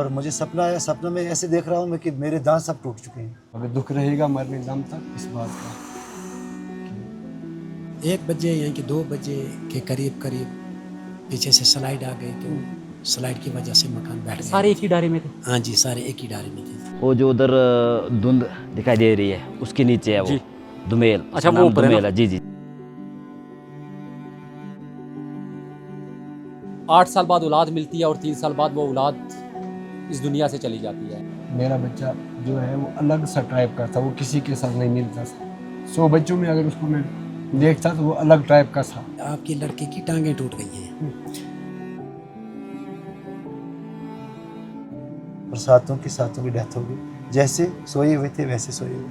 और मुझे सपना आया, सपना में ऐसे देख रहा हूँ मैं कि मेरे दांत सब टूट चुके हैं। अगर दुख रहेगा मरने दम तक इस बात का। 1 बजे यानी कि 2 बजे के करीब पीछे से स्लाइड आ गई, तो स्लाइड की वजह से मकान बैठ गया। सारे एक ही डारे में थे? हाँ जी, सारे एक ही डारे में थे। वो जो उधर धुंध दिखाई दे रही है उसके नीचे है वो जी। दुमेल। अच्छा, उसका वो नाम ऊपर है ना? दुमेल है। जी जी। 8 साल बाद औलाद मिलती है और 3 साल बाद वो औलाद इस दुनिया से चली जाती है। मेरा बच्चा जो है वो अलग सा टाइप का था, वो किसी के साथ नहीं मिलता था। 100 बच्चों में अगर उसको मैं देखता तो वो अलग टाइप का था। आपकी लड़के की टांगें टूट गई हैं। और सातों की डेथ हो गई। जैसे सोए हुए थे वैसे सोए हुए।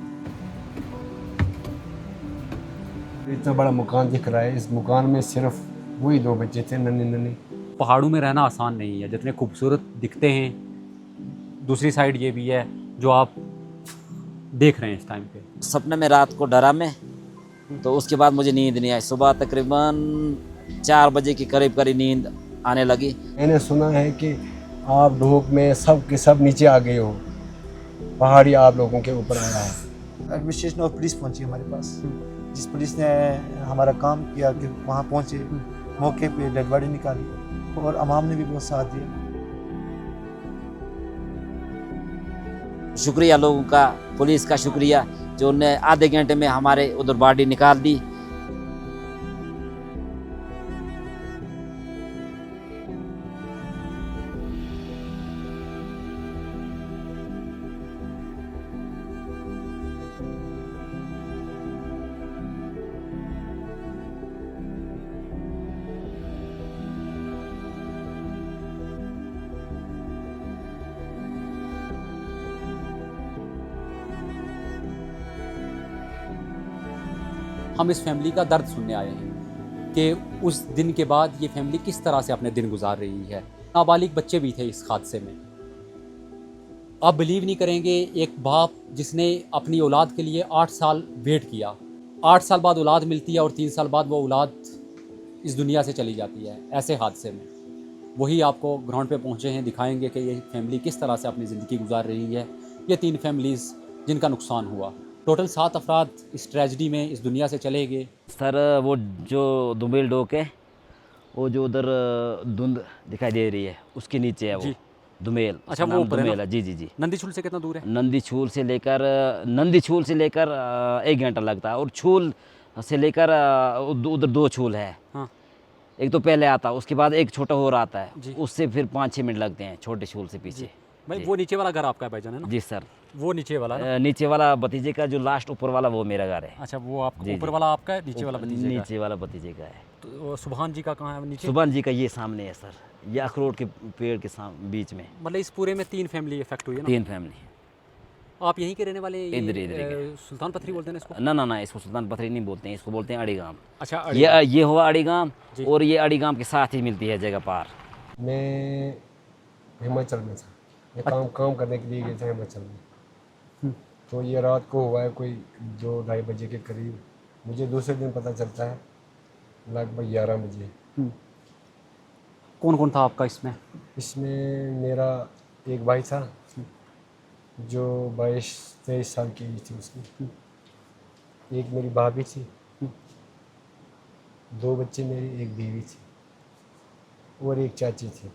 इतना बड़ा मकान दिख रहा है, इस मकान में सिर्फ वही 2 बच्चे थे, नन्हे नन्हे। पहाड़ों में रहना आसान नहीं है, जितने खूबसूरत दिखते हैं। दूसरी साइड ये भी है जो आप देख रहे हैं इस टाइम पे। सपने में रात को डरा मैं, तो उसके बाद मुझे नींद नहीं आई। सुबह तकरीबन 4 बजे के करीब नींद आने लगी। मैंने सुना है कि आप ढोक में सब के सब नीचे आ गए हो, पहाड़ी आप लोगों के ऊपर आया है। एडमिनिस्ट्रेशन और पुलिस पहुंची हमारे पास, जिस पुलिस ने हमारा काम किया कि वहाँ पहुँचे, मौके पे डेड बॉडी निकाली, और अवाम ने भी बहुत साथ दिया। शुक्रिया लोगों का, पुलिस का शुक्रिया जो उन्हें आधे घंटे में हमारे उधर बॉडी निकाल दी। हम इस फैमिली का दर्द सुनने आए हैं कि उस दिन के बाद ये फैमिली किस तरह से अपने दिन गुजार रही है। नाबालिग बच्चे भी थे इस हादसे में। आप बिलीव नहीं करेंगे, एक बाप जिसने अपनी औलाद के लिए 8 साल वेट किया, 8 साल बाद औलाद मिलती है और 3 साल बाद वो औलाद इस दुनिया से चली जाती है ऐसे हादसे में। वही आपको ग्राउंड पे पहुंचे हैं, दिखाएंगे कि ये फैमिली किस तरह से अपनी ज़िंदगी गुजार रही है। ये 3 फैमिलीज़ जिनका नुकसान हुआ, टोटल 7 अफराद इस ट्रेजिडी में इस दुनिया से चले गए। सर वो जो दुमेल डोक है, वो जो उधर धुंध दिखाई दे रही है उसके नीचे है वो जी। दुमेल। अच्छा, उसका वो नाम ऊपर है ना? दुमेल है। जी जी जी। नंदीछूल से कितना दूर है? नंदी छूल से लेकर 1 घंटा लगता है, और छूल से लेकर उधर 2 छूल है। हाँ एक तो पहले आता, उसके बाद एक छोटा और आता जी। है, उससे फिर 5-6 मिनट लगते हैं छोटे छूल से पीछे। भाई, जी। वो नीचे वाला घर आपका है भाईजान, है ना? जी सर। वो नीचे वाला ना? नीचे वाला भतीजे का, जो लास्ट ऊपर वाला वो मेरा घर है। अच्छा, वो आपका जी, ऊपर जी। वाला आपका है, नीचे वाला भतीजे का है। नीचे वाला भतीजे का है। तो वो सुभान जी का कहाँ है नीचे? सुभान जी का ये सामने है सर, ये अखरोट के पेड़ के बीच में। मतलब इस पूरे में 3 फैमिली इफेक्ट हुई है ना? 3 फैमिली। आप यहीं के रहने वाले? इधर के। सुल्तान पथरी बोलते हैं ना इसको? ना, इसको सुल्तान पथरी नहीं बोलते हैं, इसको बोलते हैं अड़ीगाम। अच्छा, ये हुआ अड़ीगाम, जी। और ये अड़ीगाम के साथ ही मिलती है जगह पार। मैं हिमाचल में था, मैं काम करने के लिए गया था हिमाचल में। तो ये रात को हुआ है कोई 2-2:30 बजे के करीब। मुझे दूसरे दिन पता चलता है लगभग 11 बजे। कौन कौन था आपका इसमें? इसमें मेरा एक भाई था जो 22-23 साल की एज थी उसकी। एक मेरी भाभी थी, 2 बच्चे मेरी, एक बीवी थी, और एक चाची थी।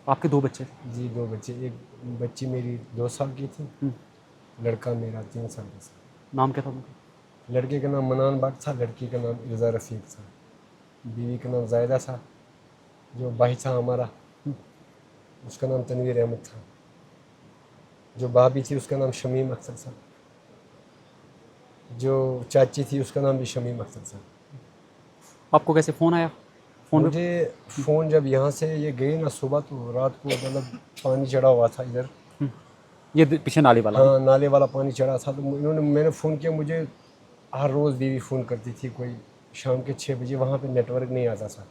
आपके 2 बच्चे? जी, 2 बच्चे। एक बच्ची मेरी 2 साल की थी, लड़का मेरा 3 साल का था। नाम क्या था उनका? लड़के का नाम मनान भट्ट था, लड़की का नाम इर्जा रफ़ीक था। बीवी का नाम जायदा था। जो भाई था हमारा उसका नाम तनवीर अहमद था। जो भाभी थी उसका नाम शमीम अख्तर था। जो चाची थी उसका नाम भी शमीम अख्तर था। आपको कैसे फ़ोन आया? फ़ोन मुझे फ़ोन जब यहाँ से ये गए ना सुबह, तो रात को मतलब पानी चढ़ा हुआ था इधर। ये पीछे नाली वाला? हाँ, नाले वाला पानी चढ़ा था। तो मैंने फ़ोन किया। मुझे हर रोज़ बीवी फ़ोन करती थी, कोई शाम के 6 बजे। वहाँ पे नेटवर्क नहीं आता था।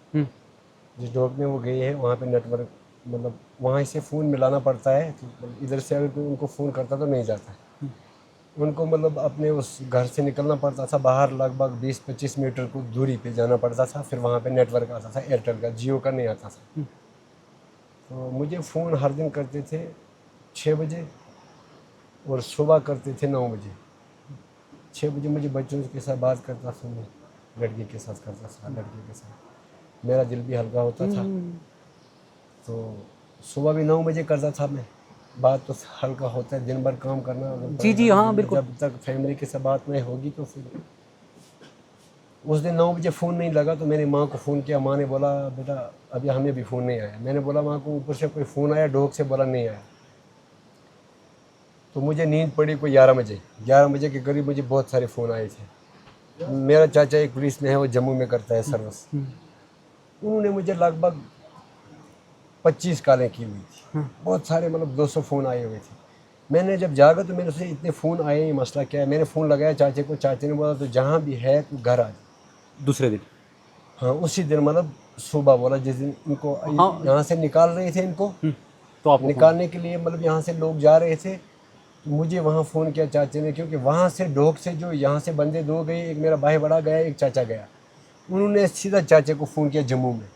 जिस डॉग में वो गए हैं वहाँ पे नेटवर्क, मतलब वहाँ से फ़ोन मिलाना पड़ता है। तो इधर से अगर कोई उनको फ़ोन करता तो नहीं जाता। उनको मतलब अपने उस घर से निकलना पड़ता था बाहर, लगभग 20-25 मीटर को दूरी पे जाना पड़ता था। फिर वहाँ पे नेटवर्क आता था एयरटेल का, जियो का नहीं आता था। तो मुझे फ़ोन हर दिन करते थे 6 बजे और सुबह करते थे 9 बजे। 6 बजे मुझे बच्चों के साथ बात करता था, मैं लड़की के साथ करता था, लड़के के साथ मेरा दिल भी हल्का होता था। तो सुबह भी 9 बजे करता था मैं बात, तो हल्का होता है, दिन भर काम करना। जी जी हाँ बिल्कुल। जब तक फैमिली के साथ बात नहीं होगी तो फिर उस दिन 9 बजे फ़ोन नहीं लगा तो मैंने माँ को फ़ोन किया। माँ ने बोला बेटा अभी हमें भी फ़ोन नहीं आया। मैंने बोला माँ को ऊपर से कोई फ़ोन आया डोक से, बोला नहीं आया। तो मुझे नींद पड़ी कोई 11 बजे के करीब मुझे बहुत सारे फ़ोन आए थे। मेरा चाचा एक पुलिस में है, वो जम्मू में करता है सर्विस। उन्होंने मुझे लगभग 25 कॉलें की हुई थी, बहुत सारे, मतलब 200 फ़ोन आए हुए थे। मैंने जब जागा तो मेरे से इतने फ़ोन आए, ये मसला क्या है। मैंने फ़ोन लगाया चाचे को, चाचे ने बोला तो जहाँ भी है तू घर आ जा। दूसरे दिन? हाँ उसी दिन, मतलब सुबह बोला जिस दिन इनको हाँ। यहाँ से निकाल रहे थे, इनको तो आपको निकालने के लिए, मतलब यहाँ से लोग जा रहे थे, तो मुझे वहाँ फ़ोन किया चाचे ने, क्योंकि वहाँ से ढोक से जो यहाँ से बंदे 2 गए, एक मेरा भाई बड़ा गया, एक चाचा गया। उन्होंने सीधा चाचे को फ़ोन किया जम्मू में।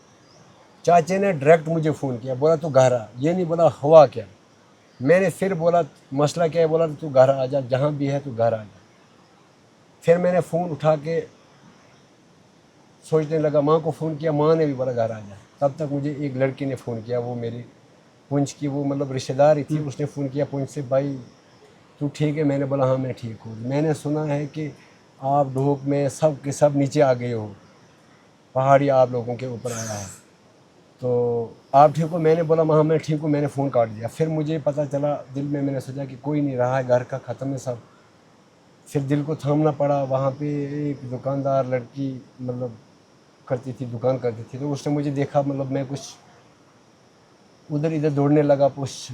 चाचे ने डायरेक्ट मुझे फ़ोन किया, बोला तू घर आ। ये नहीं बोला हुआ क्या। मैंने फिर बोला मसला क्या है, बोला तू घर आ जा, जहाँ भी है तू घर आ जा। फिर मैंने फ़ोन उठा के सोचने लगा, माँ को फ़ोन किया, माँ ने भी बोला घर आ जा। तब तक मुझे एक लड़की ने फ़ोन किया, वो मेरी पुंछ की, वो मतलब रिश्तेदार ही थी। उसने फ़ोन किया पुंछ से, भाई तू ठीक है? मैंने बोला हाँ मैं ठीक हूँ। मैंने सुना है कि आप ढोक में सब के सब नीचे आ गए हो, पहाड़ी आप लोगों के ऊपर आया है, तो आप ठीक हो? मैंने बोला हाँ मैं ठीक हूँ। मैंने फ़ोन काट दिया। फिर मुझे पता चला, दिल में मैंने सोचा कि कोई नहीं रहा है, घर का ख़त्म है सब। फिर दिल को थामना पड़ा। वहाँ पे एक दुकानदार लड़की मतलब करती थी, दुकान करती थी, तो उसने मुझे देखा, मतलब मैं कुछ उधर इधर दौड़ने लगा कुछ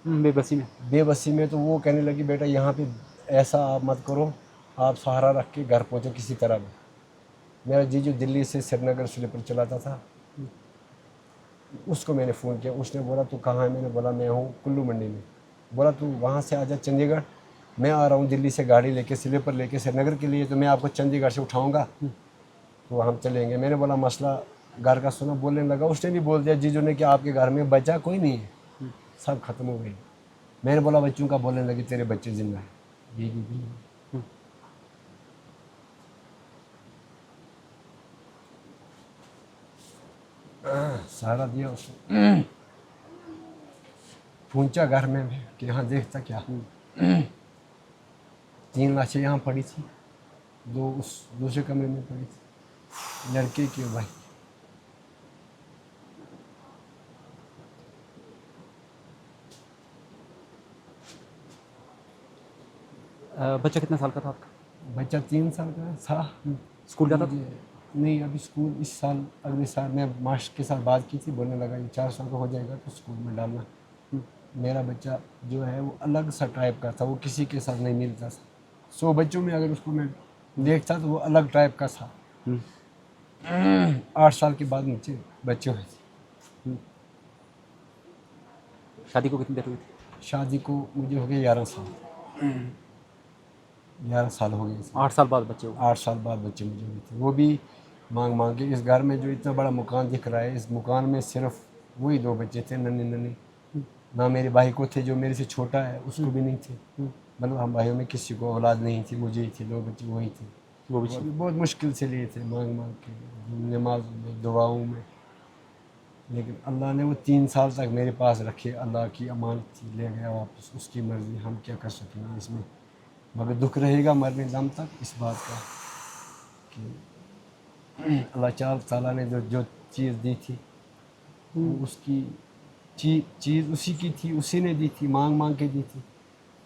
बेबसी में। तो वो कहने लगी बेटा यहाँ पे ऐसा आप मत करो, आप सहारा रख के घर पहुँचो किसी तरह में। मेरा जीजू दिल्ली से श्रीनगर स्लीपर चलाता था, उसको मैंने फ़ोन किया। उसने बोला तू कहाँ है? मैंने बोला मैं हूँ कुल्लू मंडी में। बोला तू वहाँ से आजा चंडीगढ़, मैं आ रहा हूँ दिल्ली से गाड़ी लेके, स्लीपर लेके श्रीनगर के लिए, तो मैं आपको चंडीगढ़ से उठाऊँगा तो हम चलेंगे। मैंने बोला मसला घर का सुना। बोलने लगा, उसने भी बोल दिया जीजू ने कि आपके घर में बच्चा कोई नहीं है, सब खत्म हो गई। मैंने बोला बच्चों का? बोलने लगे तेरे बच्चे जिंदा है, बीवी भी। सहारा दिया उसने। पहुंचा घर में कि यहाँ देखता क्या, 3 लाशें यहाँ पड़ी थी, 2 उस दूसरे कमरे में पड़ी थी, लड़के की भाई। बच्चा कितने साल का था आपका? बच्चा 3 साल का था। स्कूल जाता था? नहीं, अभी स्कूल इस साल, अगले साल। मैं मास्टर के साथ बात की थी, बोलने लगा ये 4 साल का हो जाएगा तो स्कूल में डालना। मेरा बच्चा जो है वो अलग सा टाइप का था, वो किसी के साथ नहीं मिलता था। 100 बच्चों में अगर उसको मैं देखता तो वो अलग टाइप का था। 8 साल के बाद मुझे बच्चे हुए थे। शादी को कितनी देर हुई थी? शादी को मुझे हो गए 11 साल। 11 साल हो गए। 8 साल बाद बच्चे हुए? 8 साल बाद बच्चे मुझे हुए थे, वो भी मांग मांग के। इस घर में जो इतना बड़ा मकान दिख रहा है, इस मकान में सिर्फ वही 2 बच्चे थे, नन्हे नन्हे। ना मेरे भाई को थे, जो मेरे से छोटा है उसको भी नहीं थे। मतलब हम भाइयों में किसी को औलाद नहीं थी, मुझे ही थे, 2 बच्चे वही थे। वो भी भी बहुत मुश्किल से लिए थे, मांग मांग के, नमाज में, दुआओं में। लेकिन अल्लाह ने वो 3 साल तक मेरे पास रखे। अल्लाह की अमानत थी, ले गया वापस, उसकी मर्ज़ी, हम क्या कर सकेंगे इसमें। मगर दुख रहेगा मरने दम तक इस बात का कि अल्लाह ताला ने जो चीज़ दी थी वो उसकी चीज़ उसी की थी, उसी ने दी थी, मांग मांग के दी थी,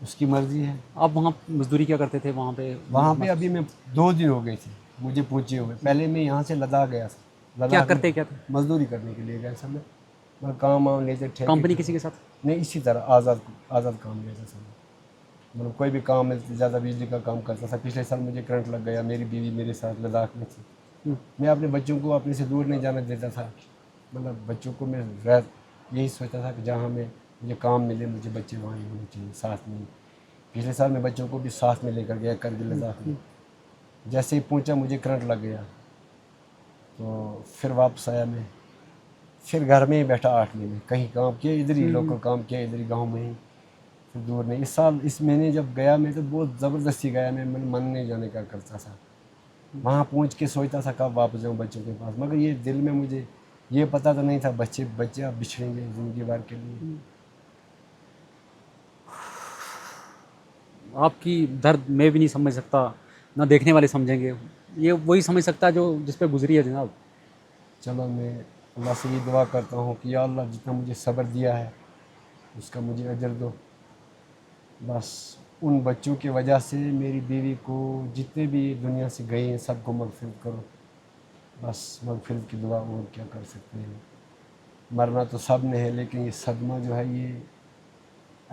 उसकी मर्ज़ी है। आप वहाँ मजदूरी क्या करते थे वहाँ पे? वहाँ पे अभी मैं 2 दिन हो गए थे मुझे पूछे हुए। पहले मैं यहाँ से लद्दाख गया था। क्या लद्दाख करते क्या थे? मजदूरी करने के लिए गया था मैं। काम वाम लेते थे। कंपनी किसी के साथ? नहीं, इसी तरह आज़ाद काम लेता था। मतलब कोई भी काम मिलता, ज़्यादा बिजली का काम करता था। पिछले साल मुझे करंट लग गया, मेरी बीवी मेरे साथ लद्दाख में थी। मैं अपने बच्चों को अपने से दूर नहीं जाने देता था। मतलब बच्चों को मैं यही सोचता था कि जहाँ मुझे काम मिले, मुझे बच्चे वहाँ ही होने चाहिए साथ में। पिछले साल मैं बच्चों को भी साथ में लेकर गया करगिल लद्दाख में। जैसे ही पहुँचा मुझे करंट लग गया, तो फिर वापस आया मैं। फिर घर में ही बैठा 8 महीने, कहीं काम किया इधर ही, लोकल काम किया इधर ही गाँव में ही। फिर दूर नहीं। इस साल इस महीने जब गया मैं तो बहुत ज़बरदस्ती गया, मैं मन नहीं जाने का करता था। वहाँ पहुँच के सोचता था कब वापस जाऊँ बच्चों के पास, मगर ये दिल में मुझे ये पता तो नहीं था बच्चे अब बिछड़ेंगे ज़िंदगी भर के लिए। आपकी दर्द मैं भी नहीं समझ सकता, ना देखने वाले समझेंगे, ये वही समझ सकता है जो जिस पे गुजरी है जनाब। चलो मैं अल्लाह से ये दुआ करता हूँ कि या अल्लाह जितना मुझे सब्र दिया है उसका मुझे अजर दो। बस उन बच्चों की वजह से मेरी बीवी को जितने भी दुनिया से गए हैं सबको मगफिरत करो। बस मगफिरत की दुआ, और क्या कर सकते हैं। मरना तो सब ने है, लेकिन ये सदमा जो है ये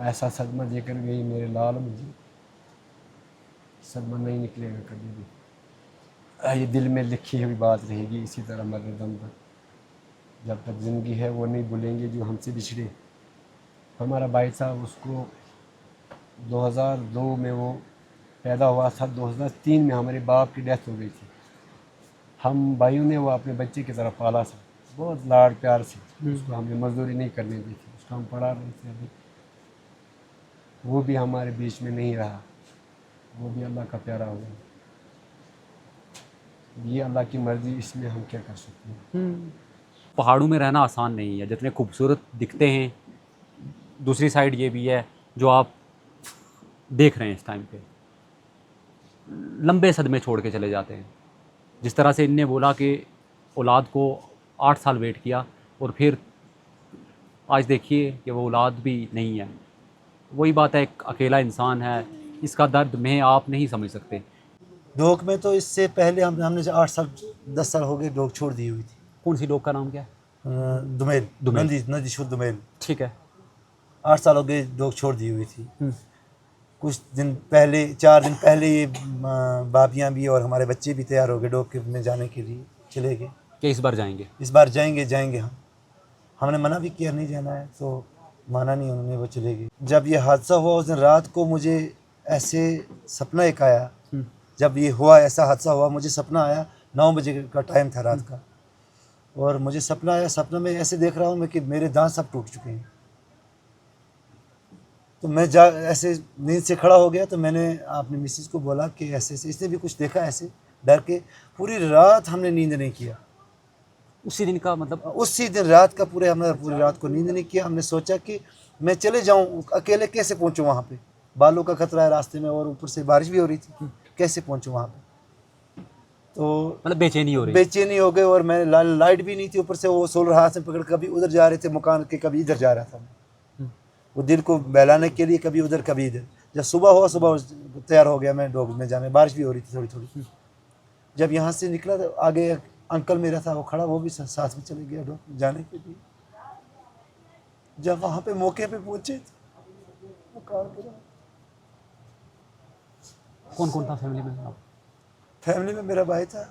ऐसा सदमा देकर गई मेरे लाल मुझे, सदमा नहीं निकलेगा कभी भी। ये दिल में लिखी हुई बात रहेगी इसी तरह मरने दम तक। जब तक ज़िंदगी है वो नहीं भूलेंगे जो हमसे बिछड़े। हमारा भाई साहब उसको 2002 में वो पैदा हुआ था, 2003 में हमारे बाप की डेथ हो गई थी। हम भाइयों ने वो अपने बच्चे की तरह पाला था, बहुत लाड़ प्यार से। उसको हमने मजदूरी नहीं करने दी थी, उसको हम पढ़ा रहे थे। अभी वो भी हमारे बीच में नहीं रहा, वो भी अल्लाह का प्यारा हो गया। ये अल्लाह की मर्ज़ी, इसमें हम क्या कर सकते हैं। पहाड़ों में रहना आसान नहीं है, जितने खूबसूरत दिखते हैं, दूसरी साइड ये भी है जो आप देख रहे हैं इस टाइम पे, लंबे सदमे छोड़ के चले जाते हैं। जिस तरह से इनने बोला कि औलाद को 8 साल वेट किया और फिर आज देखिए कि वो औलाद भी नहीं है। वही बात है, एक अकेला इंसान है, इसका दर्द मैं आप नहीं समझ सकते। डोक में तो इससे पहले हमने 8 साल 10 साल हो गए डोक छोड़ दी हुई थी। कौन सी लोग का नाम क्या है? दुमेल, दुमेल। नदी शुद्ध दुमेल। ठीक है। 8 साल हो गए डोक छोड़ दी हुई थी। कुछ दिन पहले, 4 दिन पहले ये बाबियाँ भी और हमारे बच्चे भी तैयार हो गए डोक में जाने के लिए, चले गए कि इस बार जाएंगे। इस बार जाएंगे हमने मना भी किया नहीं जाना है, तो माना नहीं उन्होंने, वो चले गए। जब ये हादसा हुआ उस दिन रात को मुझे ऐसे सपना एक आया। जब ये हुआ, ऐसा हादसा हुआ, मुझे सपना आया, 9 बजे का टाइम था रात का, और मुझे सपना आया। सपना में ऐसे देख रहा हूँ मैं कि मेरे दांत सब टूट चुके हैं। तो मैं ऐसे नींद से खड़ा हो गया, तो मैंने अपनी मिसेस को बोला कि ऐसे ऐसे, इसने भी कुछ देखा ऐसे डर के। पूरी रात हमने नींद नहीं किया। उसी दिन का मतलब? उसी दिन रात का हमने पूरी रात को नींद नहीं किया। हमने सोचा कि मैं चले जाऊं, अकेले कैसे पहुंचूं वहाँ पे, बालों का खतरा है रास्ते में, और ऊपर से बारिश भी हो रही थी, कैसे पहुंचूं वहाँ पे। तो मतलब बेचैनी हो रही? बेचैनी हो गई, और मैंने लाइट भी नहीं थी, ऊपर से वो सोलर हाथ से पकड़, कभी उधर जा रहे थे मकान के, कभी इधर जा रहा था मैं, वो दिल को बहलाने के लिए, कभी उधर कभी इधर। जब सुबह हुआ, सुबह तैयार हो गया मैं डोग में जाने। बारिश भी हो रही थी थोड़ी थोड़ी। जब यहाँ से निकला तो आगे अंकल मेरा था, वो खड़ा, वो भी साथ में चले गया डोग जाने के लिए। जब वहाँ पे मौके पे पहुँचे तो कौन कौन था फैमिली में आप? फैमिली में मेरा भाई था,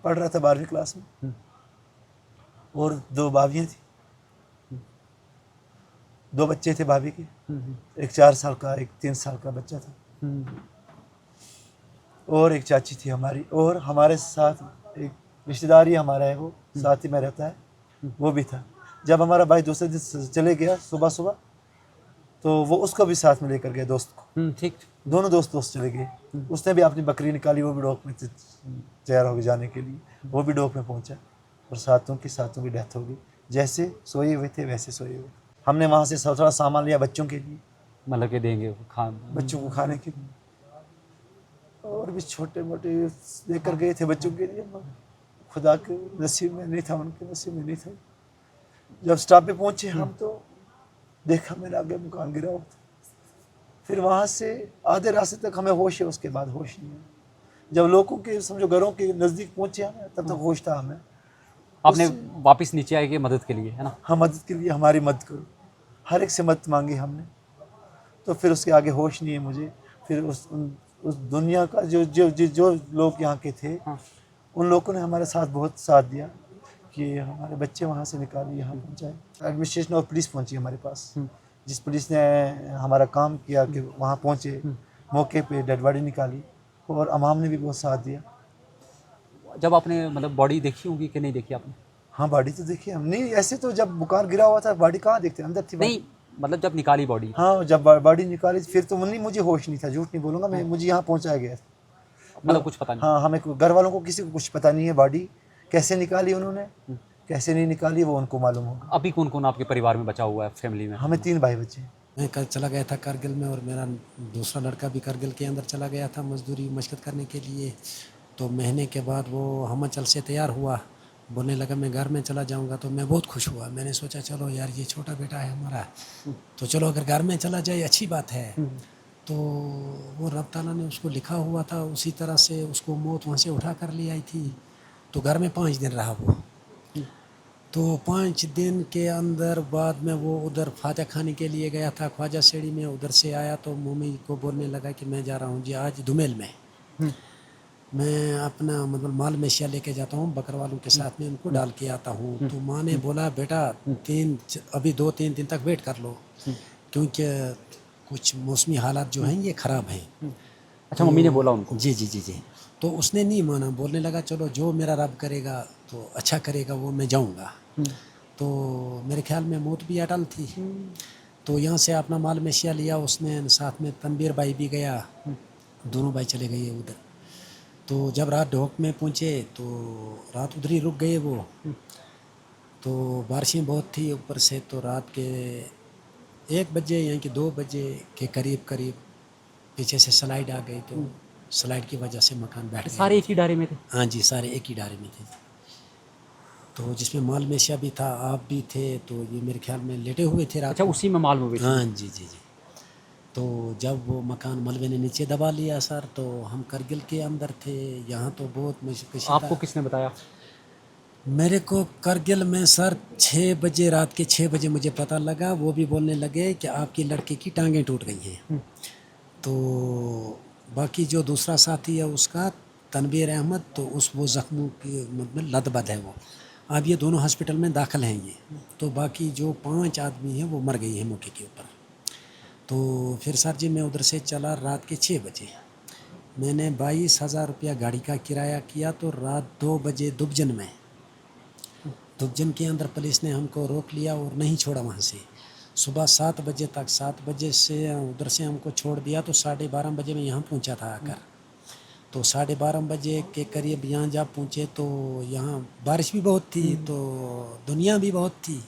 पढ़ रहा था 12वीं क्लास में, और 2 भाभियाँ थी, 2 बच्चे थे भाभी के, एक 4 साल का, एक 3 साल का बच्चा था, और एक चाची थी हमारी, और हमारे साथ एक रिश्तेदार ही हमारा है, वो साथ ही में रहता है, वो भी था। जब हमारा भाई दूसरे दिन चले गया सुबह सुबह, तो वो उसको भी साथ में लेकर गए, दोस्त को। ठीक। दोनों दोस्त चले गए। उसने भी अपनी बकरी निकाली, वो भी डोक में तैयार हो गए जाने के लिए, वो भी डोक में पहुंचा, और सातों की डेथ हो गई। जैसे सोए हुए थे वैसे सोए हुए। हमने वहाँ से थोड़ा सामान लिया बच्चों के लिए, मतलब के देंगे बच्चों को खाने के लिए, और भी छोटे मोटे लेकर गए थे बच्चों के लिए। खुदा के नसीब में नहीं था, उनके नसीब में नहीं था। जब स्टॉप पे पहुंचे हम, तो देखा मेरे आगे मकान गिरा हुआ था। फिर वहाँ से आधे रास्ते तक हमें होश है, उसके बाद होश नहीं है। जब लोगों के समझो घरों के नज़दीक पहुंचे हमें, तब तक होश था हमें। आपने वापस नीचे आए कि मदद के लिए, है ना? हाँ, मदद के लिए, हमारी मदद करो। हर एक से मदद मांगी हमने, तो फिर उसके आगे होश नहीं है मुझे। फिर उस दुनिया का जो लोग यहाँ के थे, उन लोगों ने हमारे साथ बहुत साथ दिया कि हमारे बच्चे वहाँ से निकाले, यहाँ पहुँचाए। एडमिनिस्ट्रेशन और पुलिस पहुँची हमारे पास, जिस पुलिस ने हमारा काम किया कि वहाँ पहुँचे, मौके पे डेड बॉडी निकाली, और अवाम ने भी बहुत साथ दिया। जब आपने मतलब बॉडी देखी होगी कि नहीं देखी आपने? हाँ, बॉडी तो देखी हम। नहीं, ऐसे तो जब बुखार गिरा हुआ था, बॉडी कहाँ देखते, अंदर थी नहीं, मतलब जब निकाली बॉडी? हाँ, जब बॉडी निकाली फिर तो नहीं, मुझे होश नहीं था, झूठ नहीं बोलूँगा मैं, मुझे यहाँ पहुँचाया गया। मतलब कुछ पता नहीं? हाँ, हमें घर वालों को किसी को कुछ पता नहीं है, बॉडी कैसे निकाली उन्होंने, कैसे नहीं निकाली वो उनको मालूम होगा। अभी कौन कौन आपके परिवार में बचा हुआ है, फैमिली में? हमें 3 भाई बच्चे। मैं कल चला गया था कारगिल में, और मेरा दूसरा लड़का भी कारगिल के अंदर चला गया था मजदूरी मशक्क़त करने के लिए। तो महीने के बाद वो हिमाचल से तैयार हुआ, बोलने लगा मैं घर में चला जाऊंगा। तो मैं बहुत खुश हुआ, मैंने सोचा चलो यार ये छोटा बेटा है हमारा, तो चलो अगर घर में चला जाए अच्छी बात है। तो वो रब ताला ने उसको लिखा हुआ था, उसी तरह से उसको मौत वहाँ से उठा कर ले आई थी। तो घर में 5 दिन रहा वो। तो 5 दिन के अंदर बाद में वो उधर फाजा खाने के लिए गया था ख्वाजा सेड़ी में, उधर से आया तो मम्मी को बोलने लगा कि मैं जा रहा हूँ जी आज धुमेल में, मैं अपना मतलब माल मेशिया लेके जाता हूँ, बकर वालों के साथ में उनको डाल के आता हूँ। तो माँ ने बोला बेटा अभी 2-3 दिन तक वेट कर लो, क्योंकि कुछ मौसमी हालात जो हैं ये ख़राब हैं। अच्छा, मम्मी ने बोला उनको? जी जी जी जी। तो उसने नहीं माना, बोलने लगा चलो जो मेरा रब करेगा तो अच्छा करेगा, वो मैं जाऊंगा। तो मेरे ख्याल में मौत भी अटल थी। तो यहाँ से अपना माल मेशिया लिया उसने, साथ में तनवीर भाई भी गया, दोनों भाई चले गए उधर। तो जब रात ढोक में पहुँचे तो रात उधर ही रुक गए वो। तो बारिशें बहुत थी ऊपर से, तो रात के 1 बजे यानी कि 2 बजे के करीब पीछे से स्लाइड आ गई। तो स्लाइड की वजह से मकान बैठ गया। सारे एक ही डारे में थे? हाँ जी, सारे एक ही डारे में थे। तो जिसमें माल मेशिया भी था, आप भी थे, तो ये मेरे ख्याल में लेटे हुए थे रात अच्छा, को। उसी में माल में? हाँ जी जी जी। तो जब वो मकान मलबे ने नीचे दबा लिया सर, तो हम करगिल के अंदर थे, यहाँ तो बहुत मुश्किल। आपको किसने बताया? मेरे को करगिल में सर 6 बजे, रात के 6 बजे मुझे पता लगा। वो भी बोलने लगे कि आपकी लड़के की टांगें टूट गई हैं। तो बाकी जो दूसरा साथी है उसका तनवीर अहमद, तो वो ज़ख्मों की मतलब लदबद है वो। अब ये दोनों हॉस्पिटल में दाखिल हैं ये। तो बाकी जो 5 आदमी हैं वो मर गई हैं मौके के ऊपर। तो फिर सर जी मैं उधर से चला रात के 6 बजे। मैंने 22,000 रुपया गाड़ी का किराया किया। तो रात 2 बजे दुबजन के अंदर पुलिस ने हमको रोक लिया और नहीं छोड़ा वहाँ से। सुबह 7 बजे तक, 7 बजे से उधर से हमको छोड़ दिया। तो 12:30 बजे मैं यहाँ पहुँचा था आकर। तो 12:30 बजे के करीब यहाँ जब पहुँचे तो यहाँ बारिश भी बहुत थी, तो दुनिया भी बहुत थी।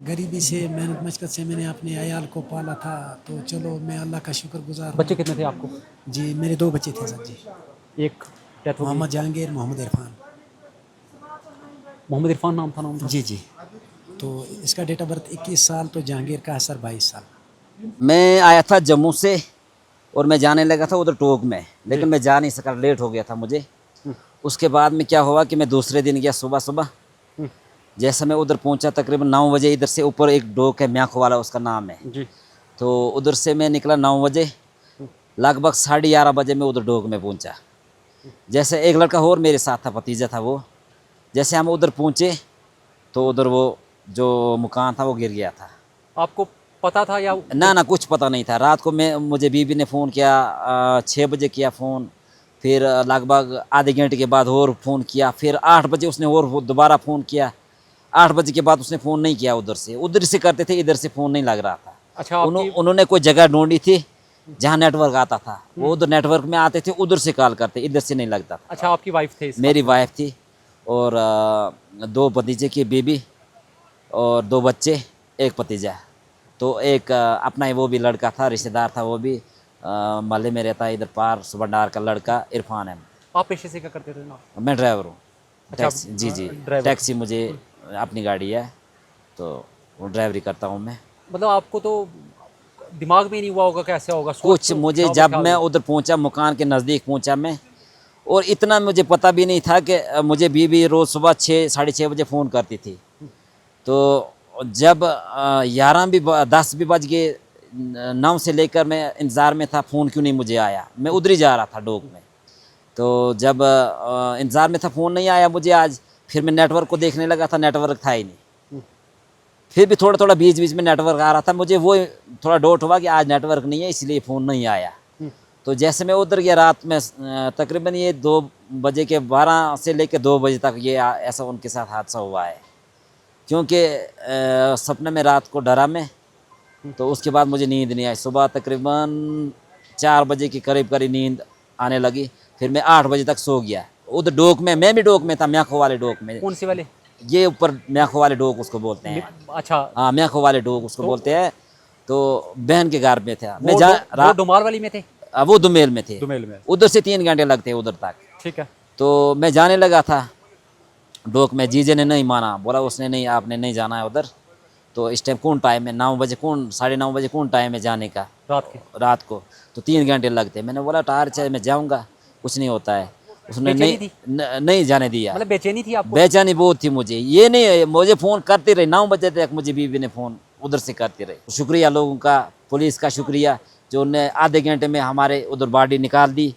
गरीबी से मेहनत मशक्क़त से मैंने अपने अयाल को पाला था। तो चलो मैं अल्लाह का शुक्रगुजार हूँ। बच्चे कितने थे आपको? जी मेरे 2 बच्चे थे सर जी। एक डेथ हो गई। मोहम्मद जहांगीर, मोहम्मद इरफान। मोहम्मद इरफान नाम था? नाम था जी जी। तो इसका डेट ऑफ बर्थ 21 साल, तो जहांगीर का है सर 22 साल। मैं आया था जम्मू से और मैं जाने लगा था उधर टोक में, लेकिन मैं जा नहीं सका, लेट हो गया था मुझे। उसके बाद में क्या हुआ कि मैं दूसरे दिन गया सुबह। जैसे मैं उधर पहुंचा तकरीबन 9 बजे, इधर से ऊपर एक डोक है म्याखो वाला उसका नाम है जी। तो उधर से मैं निकला 9 बजे, लगभग 11:30 बजे मैं उधर डोक में पहुंचा। जैसे एक लड़का और मेरे साथ था, भतीजा था वो। जैसे हम उधर पहुंचे तो उधर वो जो मकान था वो गिर गया था। आपको पता था या? ना कुछ पता नहीं था। रात को मुझे बीबी ने फ़ोन किया, 6 बजे किया फ़ोन, फिर लगभग आधे घंटे के बाद और फ़ोन किया, फिर 8 बजे उसने और दोबारा फ़ोन किया। 8 बजे के बाद उसने फ़ोन नहीं किया, उधर से करते थे, इधर से फ़ोन नहीं लग रहा था। अच्छा, उन्होंने कोई जगह ढूंढी थी जहाँ नेटवर्क आता था, वो उधर नेटवर्क में आते थे, उधर से कॉल करते, इधर से नहीं लगता था। अच्छा, आपकी वाइफ थे? मेरी वाइफ थी और 2 भतीजे की बीबी और 2 बच्चे, एक भतीजा। तो एक अपना ही वो भी लड़का था, रिश्तेदार था, वो भी मोहल्ले में रहता है इधर पार, सुबरडार का लड़का इरफान है। आप पेशे से क्या करते थे ना? मैं ड्राइवर हूँ। अच्छा, टैक्सी, जी जी, टैक्सी, मुझे अपनी गाड़ी है तो वो ड्राइवरी करता हूँ मैं। मतलब आपको तो दिमाग में नहीं हुआ होगा कैसे होगा? कुछ मुझे जब मैं उधर पहुँचा, मकान के नज़दीक पहुँचा मैं, और इतना मुझे पता भी नहीं था कि मुझे बीबी रोज़ सुबह 6, 6:30 बजे फ़ोन करती थी। तो जब 10 भी बज गए, 9 से लेकर मैं इंतज़ार में था, फ़ोन क्यों नहीं मुझे आया। मैं उधर ही जा रहा था डोक में। तो जब इंतज़ार में था, फ़ोन नहीं आया मुझे आज, फिर मैं नेटवर्क को देखने लगा था, नेटवर्क था ही नहीं। फिर भी थोड़ा बीच में नेटवर्क आ रहा था, मुझे वो थोड़ा डाउट हुआ कि आज नेटवर्क नहीं है, इसलिए फ़ोन नहीं आया। तो जैसे मैं उधर गया रात में, तकरीबन ये 2 बजे के 12 से लेकर 2 बजे तक ये ऐसा उनके साथ हादसा हुआ है। क्योंकि सपने में रात को डरा मैं तो उसके बाद मुझे नींद नहीं आई। सुबह तकरीबन 4 बजे के करीब करीब नींद आने लगी। फिर मैं 8 बजे तक सो गया। उधर डोक में, मैं भी डोक में था, म्याखो वाले डोक में। कौन सी वाले? ये ऊपर म्याखो वाले डोक उसको बोलते हैं। अच्छा, हाँ, म्याखो वाले डोक उसको बोलते हैं। तो बहन के घर में था मैं। वो डुमार वाली में थे? वो दुमेल में थे। दुमेल में। उधर से 3 घंटे लगते हैं उधर तक। ठीक है। तो मैं जाने लगा था डोक में। जीजे ने नहीं माना, बोला उसने नहीं, आपने नहीं जाना है उधर। तो इस टाइम कौन टाइम है, 9 बजे, कौन 9:30 बजे कौन टाइम है जाने का रात को? तो 3 घंटे लगते। मैंने बोला टार्च है, मैं जाऊँगा, कुछ नहीं होता है। उसने नहीं जाने दिया। मतलब बेचैनी थी आपको? बेचैनी बहुत थी मुझे। ये नहीं, मुझे फ़ोन करते रहे 9 बजे तक, मुझे बीवी ने फ़ोन उधर से करते रहे। शुक्रिया लोगों का, पुलिस का शुक्रिया, जो उन्हें आधे घंटे में हमारे उधर बॉडी निकाल दी।